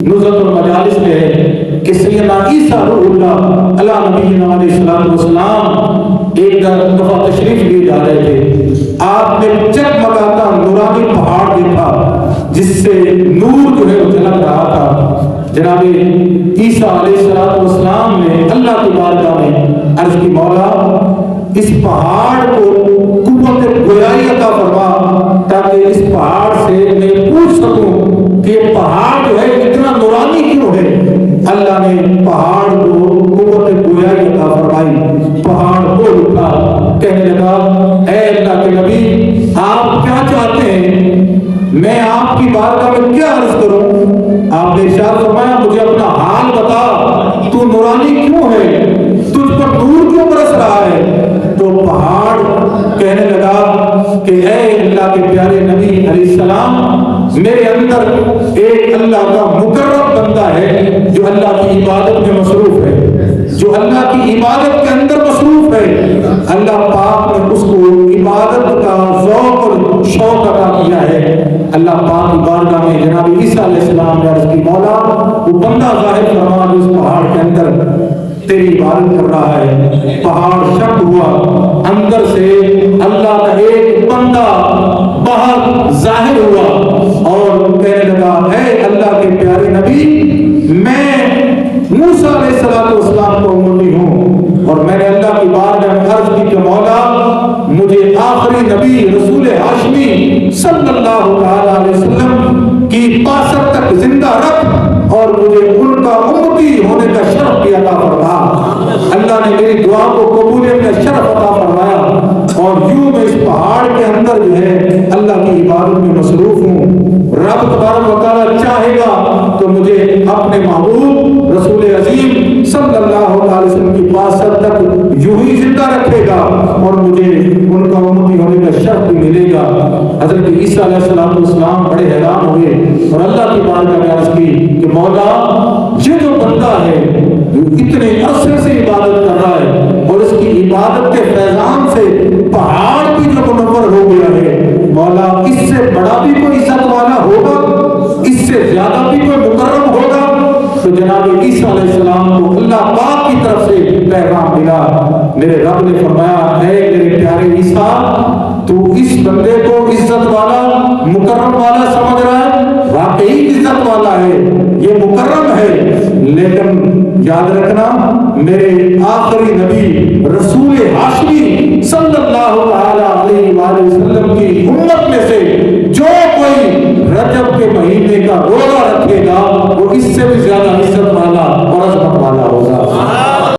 نزلۃ المجالس میں ہے کہ سیدنا عیسیٰ روح اللہ علیہ نبینا علیہ الصلوۃ والسلام ایک دفعہ تشریف لیے جا رہے تھے، آپ نے جگمگاتا نورانی پہاڑ دیکھا جس سے نور جو ہے وہ جھلک رہا تھا۔ جناب عیسیٰ علیہ السلام نے اللہ کی بارگاہ میں عرض کی، مولا اس پہاڑ کو قوت گویائی عطا فرما تاکہ اس پہاڑ سے میں پوچھ سکوں کہ یہ پہاڑ جو ہے اتنا نورانی کیوں ہے۔ اللہ نے پہاڑ کو قوت گویائی عطا فرمائی، پہاڑ بول اٹھا، کہنے لگا اے اللہ کے نبی آپ کیا چاہتے ہیں، میں آپ کی بارگاہ میں کیا عرض کروں؟ آپ نے ارشاد فرمایا مجھے اپنا حال بتا، تو نورانی کیوں ہے، تجھ پر نور کیوں برس رہا ہے؟ تو پہاڑ کہنے لگا کہ اے اللہ کے پیارے نبی علیہ السلام، میرے اندر ایک اللہ کا مقرب بندہ ہے جو اللہ کی عبادت میں مصروف ہے، جو اللہ کی عبادت کے اندر مصروف ہے۔ اللہ پاک نے اس کو عبادت کا ذوق اور شوق عطا کیا ہے۔ اللہ پاک کی بارگاہ میں جناب عیسیٰ علیہ السلام نے عرض کی، مولا وہ بندہ ظاہر فرما جو اس پہاڑ کے اندر تیری عبادت کر رہا ہے۔ پہاڑ شک ہوا، اندر سے اللہ کا ایک بندہ باہر ظاہر ہوا اور کہنے لگا اے اللہ کے پیارے نبی، میں موسیٰ علیہ السلام کو امتی ہوں، اور میں نے اللہ کی بارگاہ میں عرض کی کہ مولا مجھے آخری نبی رسول ہاشمی صلی اللہ علیہ وسلم کی پاسر تک زندہ رکھ اور مجھے ان کا امتی ہونے کا شرف بھی عطا فرما۔ اللہ نے میری دعا کو قبولیت کا شرف عطا فرمایا، اور یوں میں اس پہاڑ کے اندر جو ہے اللہ کی عبادت میں مصروف ہوں۔ رب تبارک و تعالیٰ چاہے گا تو مجھے اپنے محبوب رسول عظیم صلی اللہ علیہ وسلم کی پاسر تک یوں ہی زندہ رکھے گا اور مجھے ان کا امتی ہونے کا شرف بھی ملے گا۔ حضرت عیسیٰ علیہ السلام بڑے حیران ہوئے اور اللہ کی بارگاہ میں عرض کی کہ مولا یہ جو بندہ ہے جو اتنے عرصے سے عبادت کر رہا ہے اور اس کی عبادت کے فیضان سے پہاڑ بھی جو منور ہو گیا ہے، مولا اس سے بڑا بھی کوئی عزت والا ہوگا، اس سے زیادہ بھی کوئی مکرم ہوگا؟ تو جناب عیسیٰ علیہ السلام کو اللہ پاک کی طرف سے پیغام ملا۔ میرے رب نے فرمایا اے میرے پیارے عیسیٰ، تو اس بندے کو عزت والا مکرم والا سمجھ رہا ہے، واقعی عزت والا ہے، یہ مکرم ہے، لیکن یاد رکھنا میرے آخری نبی رسول ہاشمی صلی اللہ علیہ وآلہ وسلم کی امت میں سے جو کوئی رجب کے مہینے کا روزہ رکھے گا وہ اس سے